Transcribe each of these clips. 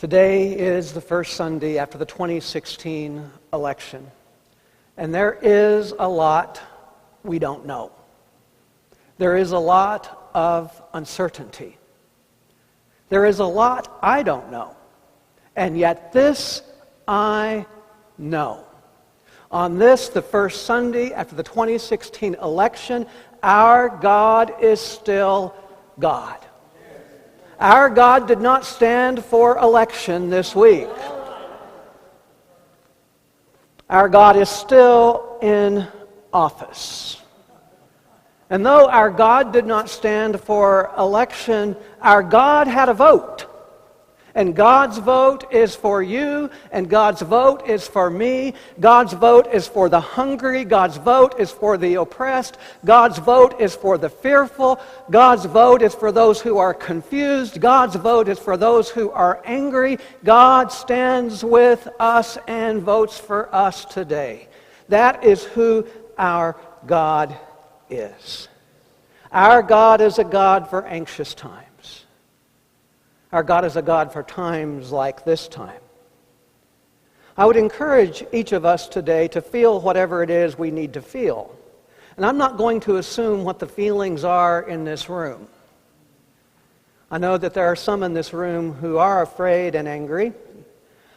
Today is the first Sunday after the 2016 election, and there is a lot we don't know. There is a lot of uncertainty. There is a lot I don't know, and yet this I know. On this, the first Sunday after the 2016 election, our God is still God. Our God did not stand for election this week. Our God is still in office. And though our God did not stand for election, our God had a vote. And God's vote is for you, and God's vote is for me. God's vote is for the hungry. God's vote is for the oppressed. God's vote is for the fearful. God's vote is for those who are confused. God's vote is for those who are angry. God stands with us and votes for us today. That is who our God is. Our God is a God for anxious times. Our God is a God for times like this time. I would encourage each of us today to feel whatever it is we need to feel. And I'm not going to assume what the feelings are in this room. I know that there are some in this room who are afraid and angry.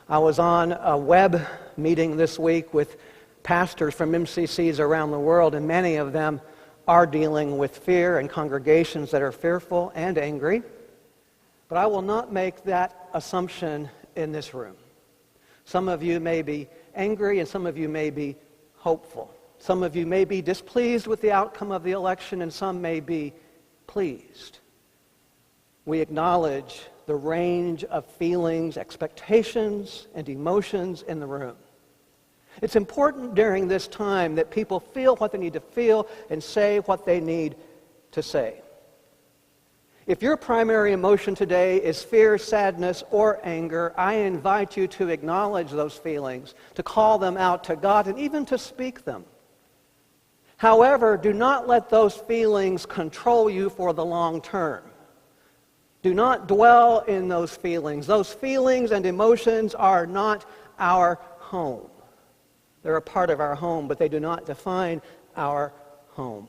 I was on a web meeting this week with pastors from MCCs around the world, and many of them are dealing with fear and congregations that are fearful and angry. But I will not make that assumption in this room. Some of you may be angry and some of you may be hopeful. Some of you may be displeased with the outcome of the election and some may be pleased. We acknowledge the range of feelings, expectations, and emotions in the room. It's important during this time that people feel what they need to feel and say what they need to say. If your primary emotion today is fear, sadness, or anger, I invite you to acknowledge those feelings, to call them out to God, and even to speak them. However, do not let those feelings control you for the long term. Do not dwell in those feelings. Those feelings and emotions are not our home. They're a part of our home, but they do not define our home.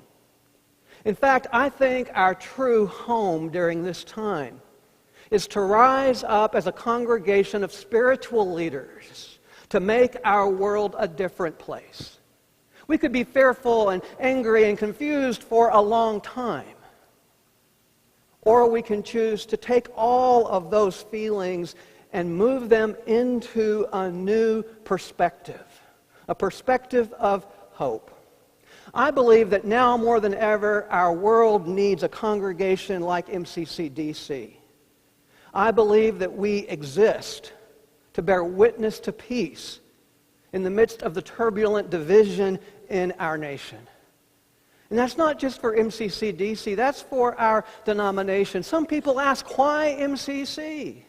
In fact, I think our true home during this time is to rise up as a congregation of spiritual leaders to make our world a different place. We could be fearful and angry and confused for a long time. Or we can choose to take all of those feelings and move them into a new perspective, a perspective of hope. I believe that now more than ever, our world needs a congregation like MCCDC. I believe that we exist to bear witness to peace in the midst of the turbulent division in our nation. And that's not just for MCCDC, that's for our denomination. Some people ask, why MCC?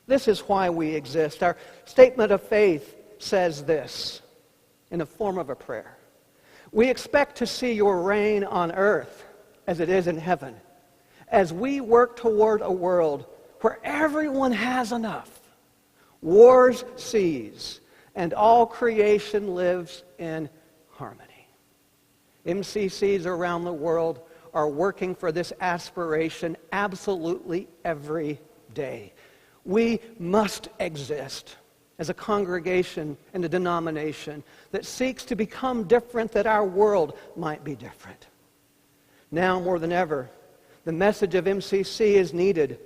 This is why we exist. Our statement of faith says this in the form of a prayer. We expect to see your reign on earth as it is in heaven, as we work toward a world where everyone has enough, wars cease, and all creation lives in harmony. MCCs around the world are working for this aspiration absolutely every day. We must exist as a congregation and a denomination that seeks to become different, that our world might be different. Now more than ever, the message of MCC is needed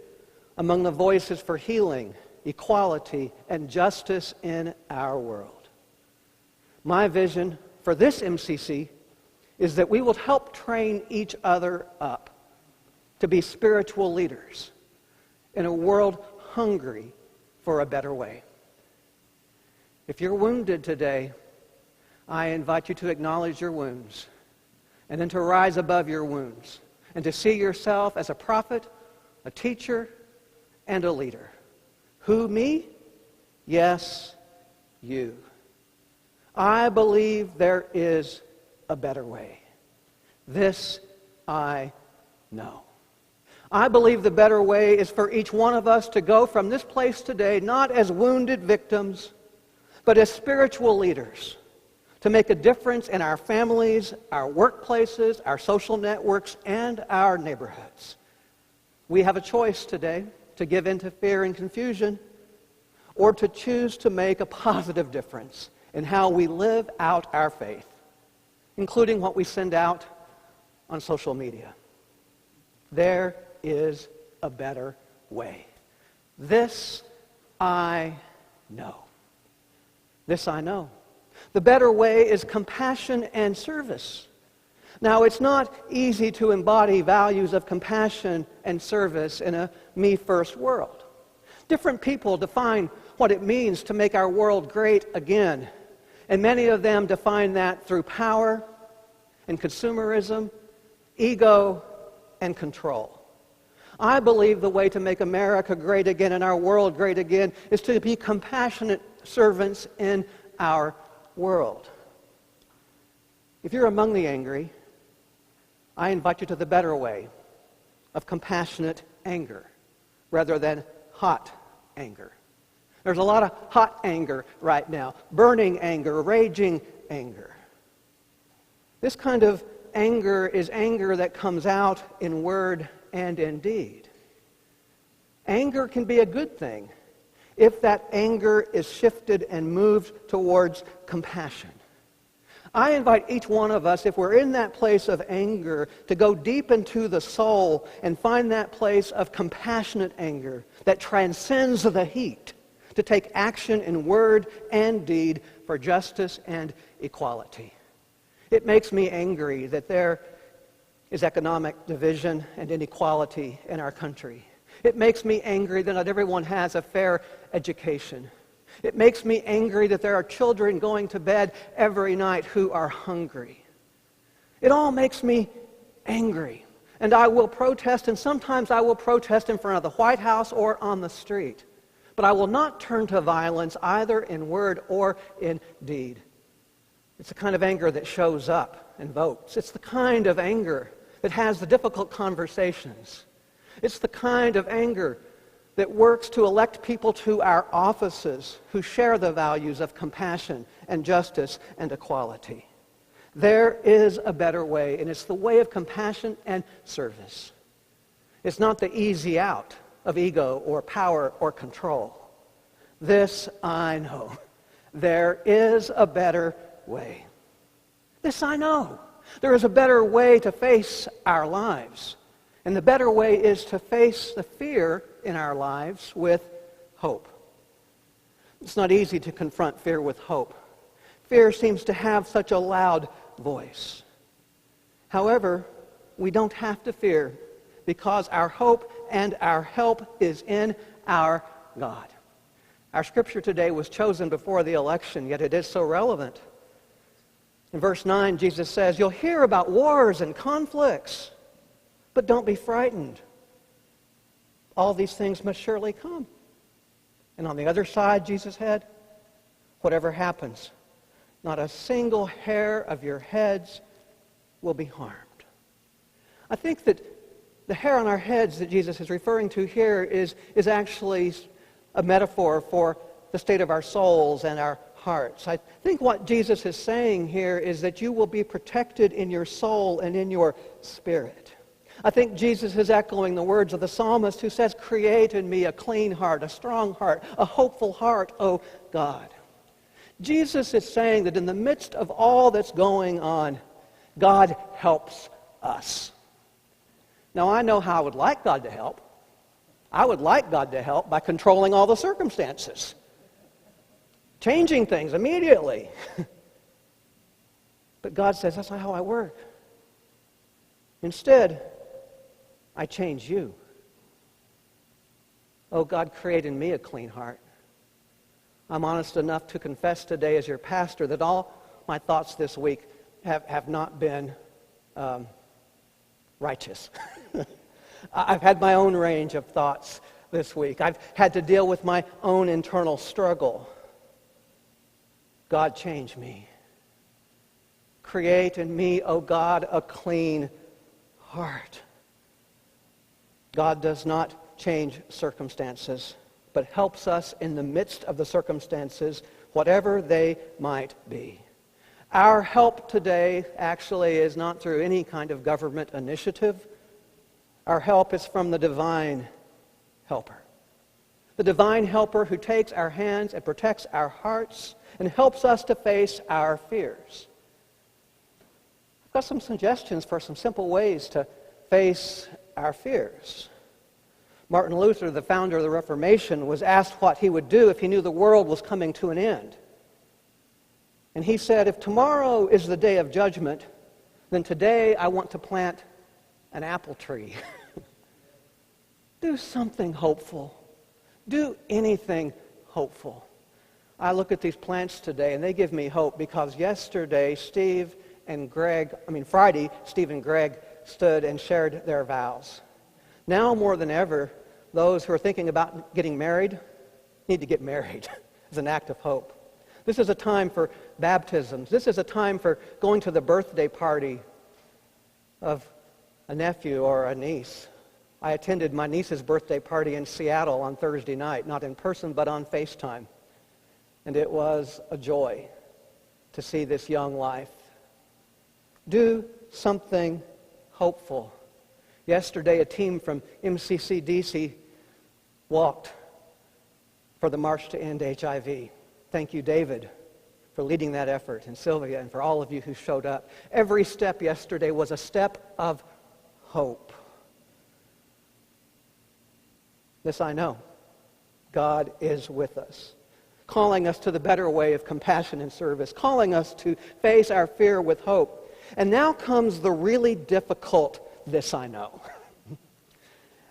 among the voices for healing, equality, and justice in our world. My vision for this MCC is that we will help train each other up to be spiritual leaders in a world hungry for a better way. If you're wounded today, I invite you to acknowledge your wounds and then to rise above your wounds and to see yourself as a prophet, a teacher, and a leader. Who, me? Yes, you. I believe there is a better way. This I know. I believe the better way is for each one of us to go from this place today not as wounded victims, but as spiritual leaders, to make a difference in our families, our workplaces, our social networks, and our neighborhoods. We have a choice today to give in to fear and confusion, or to choose to make a positive difference in how we live out our faith, including what we send out on social media. There is a better way. This I know. This I know. The better way is compassion and service. Now, it's not easy to embody values of compassion and service in a me-first world. Different people define what it means to make our world great again, and many of them define that through power and consumerism, ego, and control. I believe the way to make America great again and our world great again is to be compassionate servants in our world. If you're among the angry, I invite you to the better way of compassionate anger rather than hot anger. There's a lot of hot anger right now, burning anger, raging anger. This kind of anger is anger that comes out in word and in deed. Anger can be a good thing if that anger is shifted and moved towards compassion. I invite each one of us, if we're in that place of anger, to go deep into the soul and find that place of compassionate anger that transcends the heat, to take action in word and deed for justice and equality. It makes me angry that there is economic division and inequality in our country. It makes me angry that not everyone has a fair education. It makes me angry that there are children going to bed every night who are hungry. It all makes me angry. And I will protest, and sometimes I will protest in front of the White House or on the street. But I will not turn to violence either in word or in deed. It's the kind of anger that shows up and votes. It's the kind of anger that has the difficult conversations. It's the kind of anger that works to elect people to our offices who share the values of compassion and justice and equality. There is a better way, and it's the way of compassion and service. It's not the easy out of ego or power or control. This I know. There is a better way. This I know. There is a better way to face our lives. And the better way is to face the fear in our lives with hope. It's not easy to confront fear with hope. Fear seems to have such a loud voice. However, we don't have to fear because our hope and our help is in our God. Our scripture today was chosen before the election, yet it is so relevant. In verse 9, Jesus says, "You'll hear about wars and conflicts, but don't be frightened. All these things must surely come." And on the other side, Jesus said, "Whatever happens, not a single hair of your heads will be harmed." I think that the hair on our heads that Jesus is referring to here is actually a metaphor for the state of our souls and our hearts. I think what Jesus is saying here is that you will be protected in your soul and in your spirit. I think Jesus is echoing the words of the psalmist who says, "Create in me a clean heart, a strong heart, a hopeful heart, O God." Jesus is saying that in the midst of all that's going on, God helps us. Now, I know how I would like God to help. I would like God to help by controlling all the circumstances, changing things immediately. But God says, that's not how I work. Instead, I change you. Oh, God, create in me a clean heart. I'm honest enough to confess today as your pastor that all my thoughts this week have not been righteous. I've had my own range of thoughts this week. I've had to deal with my own internal struggle. God, change me. Create in me, O God, a clean heart. God does not change circumstances, but helps us in the midst of the circumstances, whatever they might be. Our help today actually is not through any kind of government initiative. Our help is from the divine helper. The divine helper who takes our hands and protects our hearts and helps us to face our fears. I've got some suggestions for some simple ways to face our fears. Martin Luther, the founder of the Reformation, was asked what he would do if he knew the world was coming to an end. And he said, if tomorrow is the day of judgment, then today I want to plant an apple tree. Do something hopeful. Do anything hopeful. I look at these plants today and they give me hope because yesterday Friday, Steve and Greg stood and shared their vows. Now more than ever, those who are thinking about getting married need to get married as an act of hope. This is a time for baptisms. This is a time for going to the birthday party of a nephew or a niece. I attended my niece's birthday party in Seattle on Thursday night, not in person but on FaceTime. And it was a joy to see this young life. Do something hopeful. Yesterday, a team from MCCDC walked for the March to End HIV. Thank you, David, for leading that effort, and Sylvia, and for all of you who showed up. Every step yesterday was a step of hope. This I know. God is with us, calling us to the better way of compassion and service, calling us to face our fear with hope. And now comes the really difficult this I know.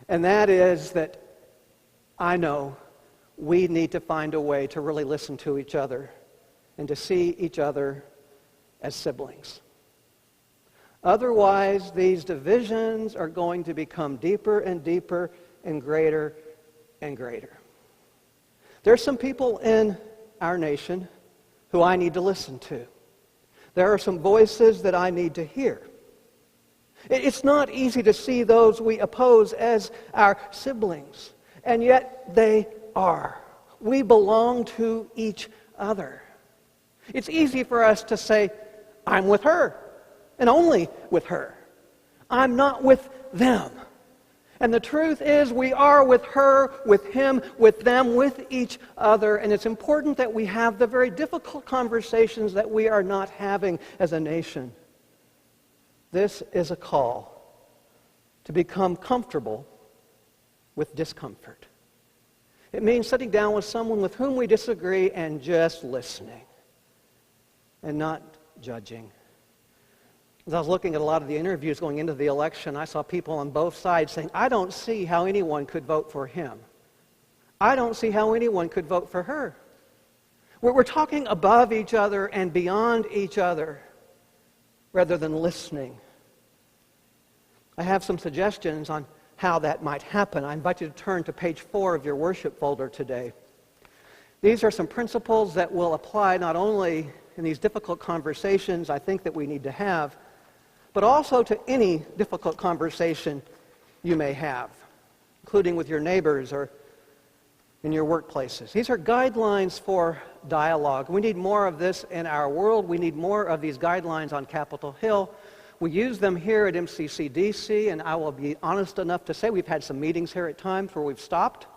And that is that I know we need to find a way to really listen to each other and to see each other as siblings. Otherwise, these divisions are going to become deeper and deeper and greater and greater. There's some people in our nation who I need to listen to. There are some voices that I need to hear. It's not easy to see those we oppose as our siblings, and yet they are. We belong to each other. It's easy for us to say, I'm with her, and only with her. I'm not with them. And the truth is we are with her, with him, with them, with each other. And it's important that we have the very difficult conversations that we are not having as a nation. This is a call to become comfortable with discomfort. It means sitting down with someone with whom we disagree and just listening and not judging. As I was looking at a lot of the interviews going into the election, I saw people on both sides saying, I don't see how anyone could vote for him. I don't see how anyone could vote for her. We're talking above each other and beyond each other rather than listening. I have some suggestions on how that might happen. I invite you to turn to page 4 of your worship folder today. These are some principles that will apply not only in these difficult conversations I think that we need to have, but also to any difficult conversation you may have, including with your neighbors or in your workplaces. These are guidelines for dialogue. We need more of this in our world. We need more of these guidelines on Capitol Hill. We use them here at MCCDC, and I will be honest enough to say we've had some meetings here at times where we've stopped,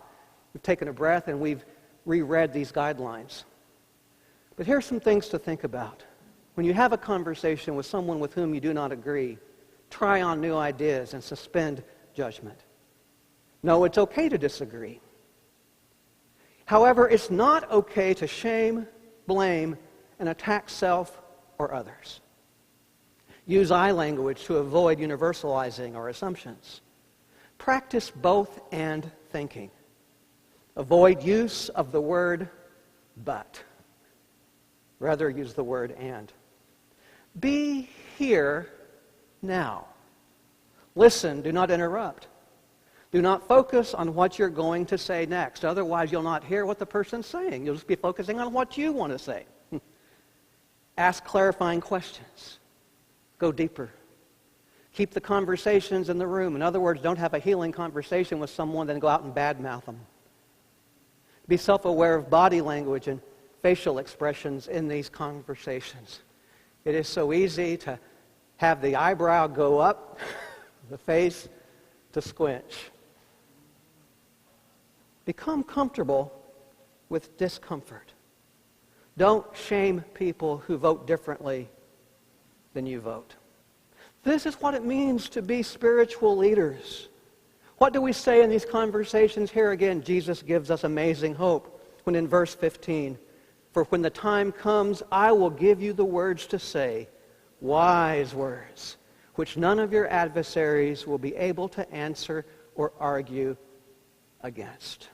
we've taken a breath, and we've reread these guidelines. But here's some things to think about. When you have a conversation with someone with whom you do not agree, try on new ideas and suspend judgment. No, it's okay to disagree. However, it's not okay to shame, blame, and attack self or others. Use I language to avoid universalizing or assumptions. Practice both and thinking. Avoid use of the word but. Rather use the word and. Be here now. Listen, do not interrupt. Do not focus on what you're going to say next. Otherwise, you'll not hear what the person's saying. You'll just be focusing on what you want to say. Ask clarifying questions. Go deeper. Keep the conversations in the room. In other words, don't have a healing conversation with someone, then go out and badmouth them. Be self-aware of body language and facial expressions in these conversations. It is so easy to have the eyebrow go up, the face to squinch. Become comfortable with discomfort. Don't shame people who vote differently than you vote. This is what it means to be spiritual leaders. What do we say in these conversations? Here again, Jesus gives us amazing hope when in verse 15, "For when the time comes, I will give you the words to say, wise words, which none of your adversaries will be able to answer or argue against."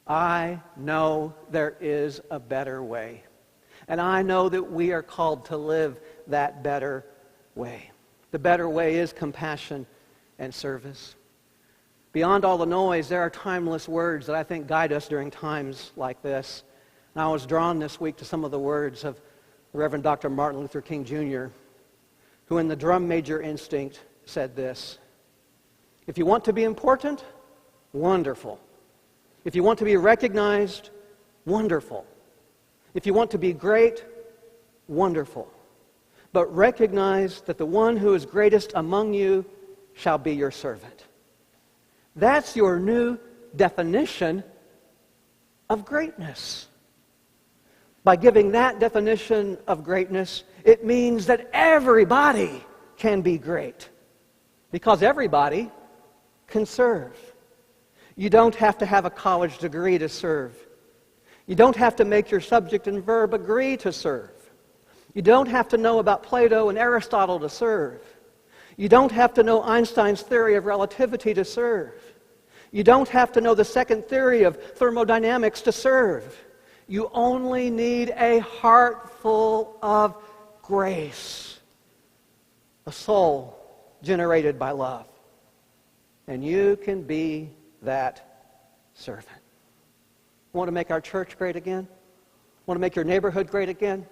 I know there is a better way. And I know that we are called to live that better way. The better way is compassion and service. Beyond all the noise, there are timeless words that I think guide us during times like this. And I was drawn this week to some of the words of the Reverend Dr. Martin Luther King Jr., who in the Drum Major Instinct said this: "If you want to be important, wonderful. If you want to be recognized, wonderful. If you want to be great, wonderful. But recognize that the one who is greatest among you shall be your servant." That's your new definition of greatness. By giving that definition of greatness, it means that everybody can be great. Because everybody can serve. You don't have to have a college degree to serve. You don't have to make your subject and verb agree to serve. You don't have to know about Plato and Aristotle to serve. You don't have to know Einstein's theory of relativity to serve. You don't have to know the second theory of thermodynamics to serve. You only need a heart full of grace, a soul generated by love. And you can be that servant. Want to make our church great again? Want to make your neighborhood great again?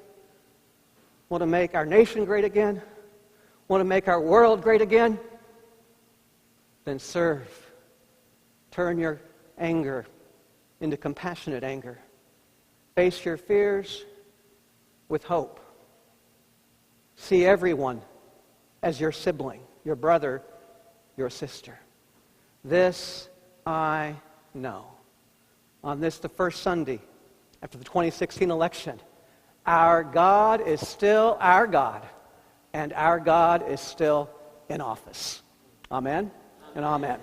Want to make our nation great again? Want to make our world great again? Then serve. Turn your anger into compassionate anger. Face your fears with hope. See everyone as your sibling, your brother, your sister. This I know. On this, the first Sunday after the 2016 election, our God is still our God, and our God is still in office. Amen and amen.